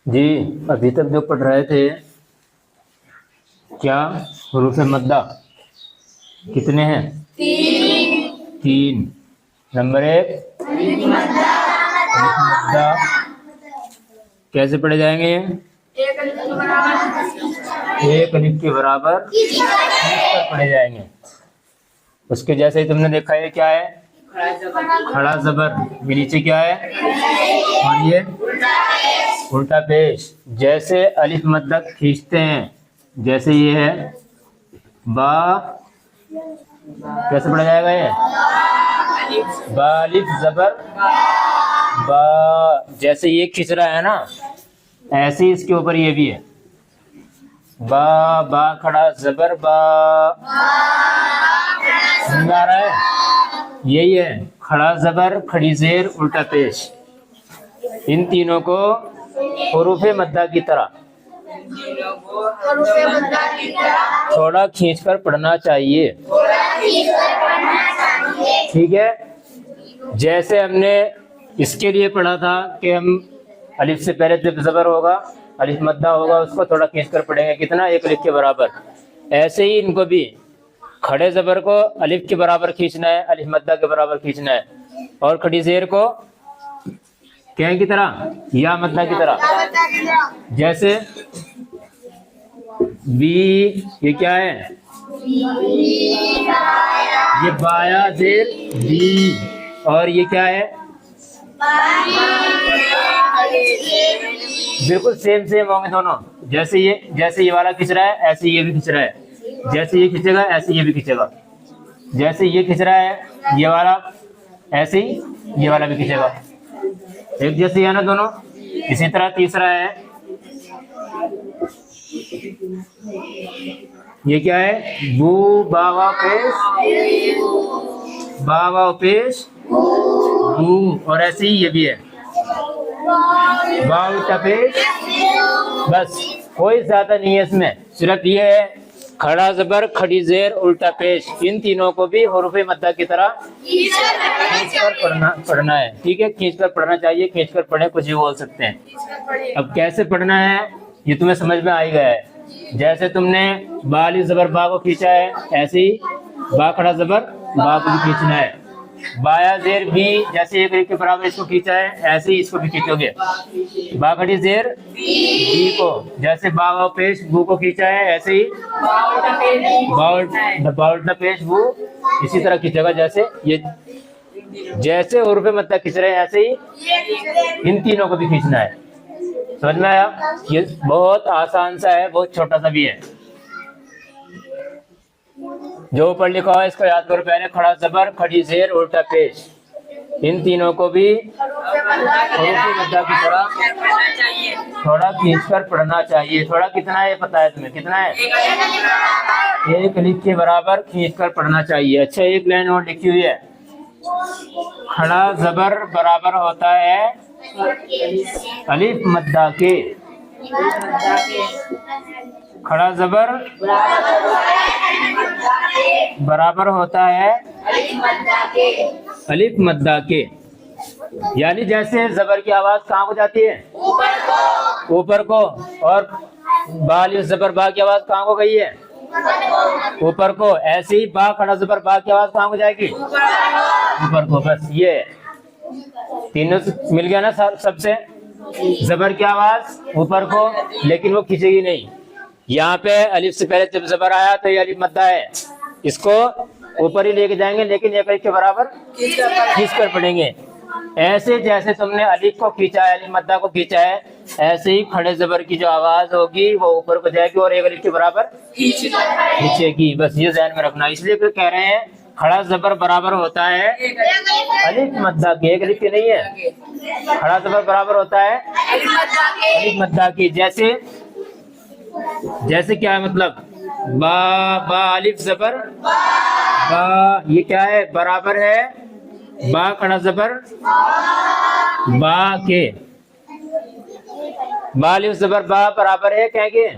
जी, अभी तक जो पढ़ रहे थे, क्या हुरूफ मद्दा कितने हैं? तीन। नंबर एक अलिफ मद्दा कैसे पढ़े जाएंगे? एक अलिफ के बराबर पढ़े जाएंगे। उसके जैसे ही तुमने देखा ये क्या है? खड़ा जबर। ये नीचे क्या है? और ये उल्टा पेश। जैसे अलिफ मद्दा खींचते हैं, जैसे ये है बा, कैसे पढ़ा जाएगा ये? बा अलिफ जबर बा। जैसे ये खींच रहा है ना, ऐसे ही इसके ऊपर ये भी है बा। बा खड़ा जबर बा। समझ आ रहा है? यही है खड़ा जबर खड़ी जेर उल्टा पेश। इन तीनों को हुरूफे मद्दा की तरह थोड़ा खींचकर पढ़ना चाहिए। ठीक है। जैसे हमने इसके लिए पढ़ा था कि हम अलिफ से पहले जब जबर होगा, अलिफ मद्दा होगा, उसको थोड़ा खींचकर पढ़ेंगे। कितना? एक अलिफ के बराबर। ऐसे ही इनको भी खड़े जबर को अलिफ के बराबर खींचना है, अलिफ मद्दा के बराबर खींचना है, और खड़ी जेर को क्या की तरह? या मद्दा की तरह। जैसे बी, ये क्या है? ये बाया जेर बी। और ये क्या है? बिल्कुल सेम सेम होंगे दोनों। जैसे ये वाला खींच रहा है, ऐसे ये भी खींच रहा है। जैसे ये खींचेगा, ऐसे ये भी खींचेगा। जैसे ये खींच रहा है ये वाला, ऐसे ही ये वाला भी खींचेगा। एक जैसे है ना दोनों। इसी तरह तीसरा है, ये क्या है? बू बावा पेश बावा पेश बू। और ऐसे ही ये भी है बाउ टपेश। बस कोई ज्यादा नहीं है इसमें, सिर्फ ये है खड़ा जबर खड़ी जेर उल्टा पेश। इन तीनों को भी हुरूफे मद्दा की तरह खींचकर पढ़ना है। ठीक है, खींचकर पढ़ना चाहिए। खींचकर पढ़े कुछ भी बोल सकते हैं। अब कैसे पढ़ना है ये तुम्हें समझ में आ ही गया है। जैसे तुमने बा अलिफ जबर बा को खींचा है, ऐसे ही बा खड़ा जबर बा को भी खींचना है। बाया जेर भी, जैसे एक अलिफ के बराबर इसको खींचा है, ऐसे ही इसको भी खींचोगे। बा खड़ी जेर बी को, जैसे बा वाव पेश बू को खींचा है, ऐसे ही बाउल्टा पेश बू इसी तरह खींचेगा। जैसे ये जैसे हुरूफे मद्दा खींच रहे हैं, ऐसे ही इन तीनों को भी खींचना है। समझ में आया? ये बहुत आसान सा है, बहुत छोटा सा भी है। जो ऊपर लिखा हुआ है इसको याद करो। पहले खड़ा जबर खड़ी जेर उल्टा पेश। इन तीनों को भी हुरूफे मद्दा की तरह थोड़ा खींचकर पढ़ना चाहिए। थोड़ा कितना है पता है तुम्हें? कितना है? एक अलिफ के बराबर खींचकर पढ़ना चाहिए। अच्छा, एक लाइन और लिखी हुई है, खड़ा जबर बराबर होता है अलिफ मद्दा के। खड़ा जबर बराबर होता है अलिफ मद्दा के। यानी जैसे जबर की आवाज कहाँ को जाती है? ऊपर को। और बा अलिफ जबर बा की आवाज कहाँ को गई है? ऊपर को। ऐसे ही बा खड़ा जबर बा की आवाज कहाँ को जाएगी? ऊपर को। बस ये तीनों मिल गया ना सबसे। जबर की आवाज ऊपर को, लेकिन वो खींचेगी नहीं। यहाँ पे अलिफ से पहले जब जबर आया तो ये अलिफ मद्दा है, इसको ऊपर ही लेके जाएंगे, लेकिन एक अलिफ के बराबर खींच कर पढ़ेंगे। ऐसे जैसे तुमने अलिफ को खींचा है, अलिफ मद्दा को खींचा है, ऐसे ही खड़े जबर की जो आवाज होगी वो ऊपर को जाएगी और एक अलिफ के बराबर खींचेगी। बस ये ध्यान में रखना। इसलिए तो कह रहे हैं खड़ा जबर बराबर होता है अलिफ मद्दा के। एक अलिफ के नहीं है, खड़ा जबर बराबर होता है अलिफ मद्दा की। जैसे क्या है मतलब? बा बा अलिफ जबर बा, ये क्या है? बराबर है बा खड़ा जबर बा के। बा अलिफ जबर बा बराबर है क्या के?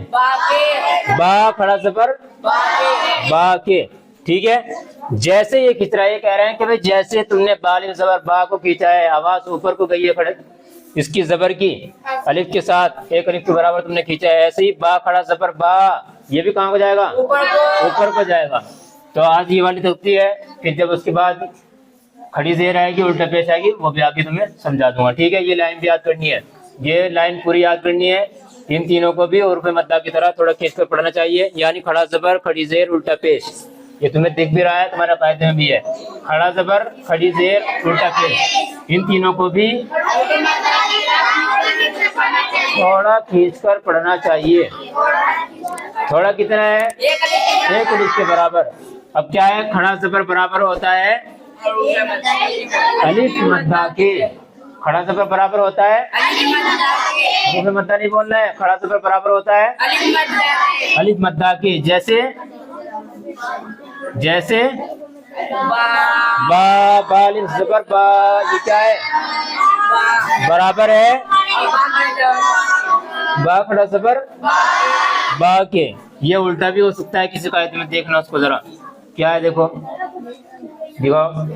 बा खड़ा जबर बा के। ठीक है। जैसे ये खींच रहा है, ये कह रहे हैं कि भाई जैसे तुमने बा अलिफ जबर बा को खींचा है, आवाज ऊपर को गई है खड़े इसकी जबर की, अलिफ के साथ एक अलिफ के बराबर तुमने खींचा है, ऐसे ही बा खड़ा जबर बा, ये भी कहाँ को जाएगा? ऊपर को जाएगा। तो आज ये वाली तख्ती है, फिर जब उसके बाद खड़ी जेर आएगी उल्टा पेश आएगी वो भी आगे तुम्हें समझा दूंगा। ठीक है, ये लाइन भी याद करनी है, ये लाइन पूरी याद करनी है। इन तीनों को भी उर्फ मद्दा की तरह थोड़ा खींच कर पढ़ना चाहिए, यानी खड़ा जबर खड़ी जेर उल्टा पेश। ये तुम्हें दिख भी रहा है, तुम्हारे कायदे में भी है, खड़ा जबर खड़ी जेर उल्टा पेश, इन तीनों को भी थोड़ा खींच कर पढ़ना चाहिए। थोड़ा कितना है? एक अलिफ के बराबर। अब क्या है? खड़ा जबर बराबर होता है अलिफ मद्दा के। खड़ा जबर बराबर होता है अलिफ मद्दा नहीं बोलना है, खड़ा जबर बराबर होता है अलिफ मद्दा के। जैसे जैसे बा, बा अलिफ जबर बा, ये क्या है? बराबर है बा खड़ा जबर बा के। ये उल्टा भी हो सकता है किसी कायदे में, देखना उसको जरा क्या है, देखो दिखाओ।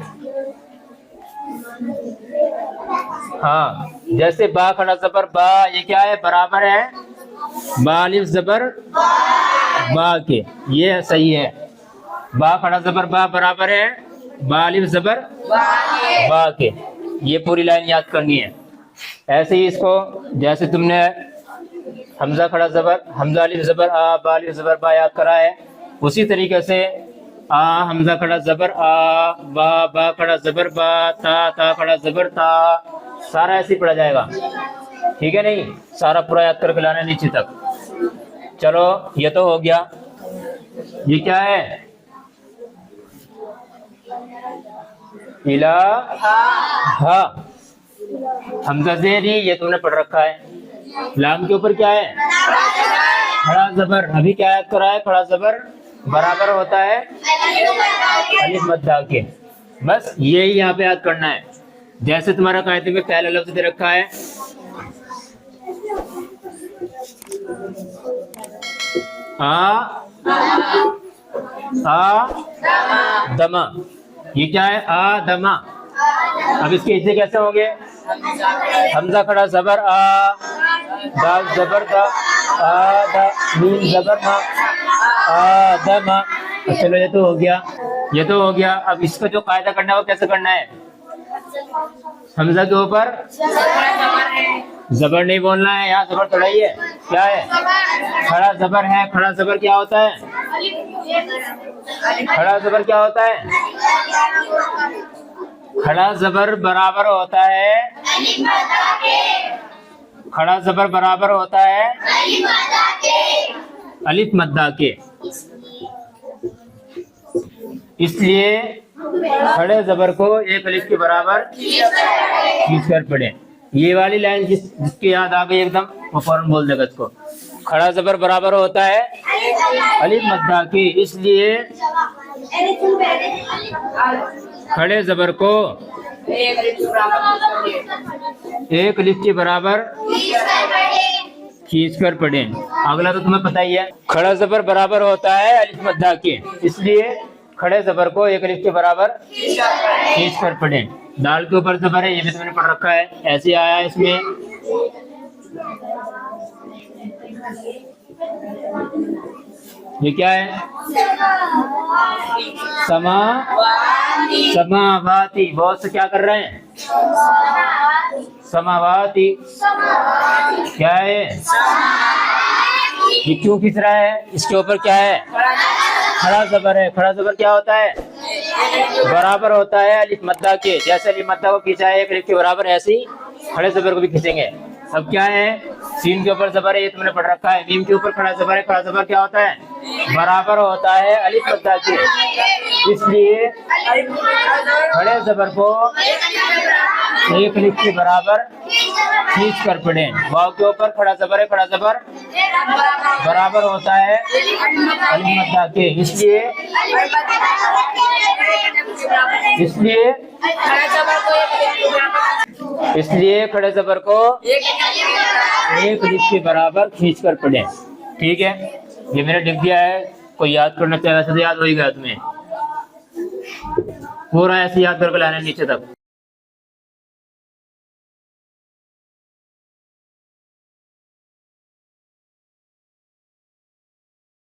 हाँ, जैसे बा खड़ा जबर बा, ये क्या है? बराबर है बा अलिफ जबर बा के, ये सही है। बा खड़ा जबर बा बराबर है बा अलिफ जबर बा के। ये पूरी लाइन याद करनी है। ऐसे ही इसको, जैसे तुमने हमजा खड़ा जबर हमजा अलिफ जबर आ बा अलिफ जबर बा याद करा है, उसी तरीके से आ हमजा खड़ा जबर आ बा बा खड़ा जबर बा ता खड़ा जबर ता, सारा ऐसे ही पढ़ा जाएगा। ठीक है, नहीं सारा पूरा याद करके लाना नीचे तक। चलो ये तो हो गया। ये क्या है? इला हा हमजा ज़ेरी, ये तुमने पढ़ रखा है। लाम के ऊपर क्या है? खड़ा जबर। अभी क्या याद करा है? खड़ा जबर बराबर होता है अलिफ मद्दा के। बस यही यहाँ पे याद करना है। जैसे तुम्हारा कायदे में पहला लफ्ज दे रखा है आ दमा, ये क्या है? आ दमा। अब इसके हिस्से कैसे होंगे? हमजा खड़ा जबर आ, दाल जबर दा, आ दा, मीम जबर मा, आ दमा। चलो ये तो हो गया, ये तो हो गया। अब इसका जो कायदा करना है वो कैसे करना है? हमजा के ऊपर जबर नहीं बोलना है, यहाँ जबर थोड़ा ही है। क्या है? खड़ा जबर है। खड़ा जबर क्या होता है? खड़ा जबर क्या होता है? खड़ा जबर बराबर होता है खड़ा जबर बराबर होता है अलिफ मद्दा के। इसलिए खड़े जबर को एक अलिफ के बराबर खींच कर पढ़े। ये वाली लाइन जिसकी याद आ गई एकदम, वो फौरन बोल देगा इसको। खड़ा जबर बराबर होता है अलिफ मद्दा के, इसलिए खड़े जबर को एक अलिफ के बराबर खींच कर पढ़े। अगला तो तुम्हें पता ही है, खड़ा जबर बराबर होता है अलिफ मद्दा के, इसलिए खड़े जबर को एक अलिफ के बराबर खींच कर पढ़े। दाल के ऊपर जबर है, ये भी तुमने पढ़ रखा है, ऐसे आया इसमें। ये क्या है? समावाती। बहुत से क्या कर रहे हैं? समावाती। क्या है? ये क्यों खींच रहा है? इसके ऊपर क्या है? खड़ा जबर है। खड़ा जबर क्या होता है? बराबर होता है अलिफ मद्दा के। जैसे अलिफ मद्दा को खींचा है एक अलिफ के बराबर, ऐसे ही खड़े जबर को भी खींचेंगे। अब क्या है? सीन के ऊपर जबर है, ये तुमने पढ़ रखा है। मीम के ऊपर खड़ा जबर है। खड़ा जबर क्या होता है? बराबर होता है अलिफ मद्दा के, इसलिए खड़े जबर को एक अलिफ के बराबर खींच कर पढ़े। वाव के ऊपर खड़ा जबर है। खड़ा जबर बराबर होता है अलिफ मद्दा के, इसलिए खड़े जबर को एक अलिफ के बराबर खींच कर पढ़े। ठीक है, ये मैंने लिख दिया है। कोई याद करना चाहे वैसे तो याद हो ही गया तुम्हें, पूरा ऐसे याद करके लाना नीचे तक।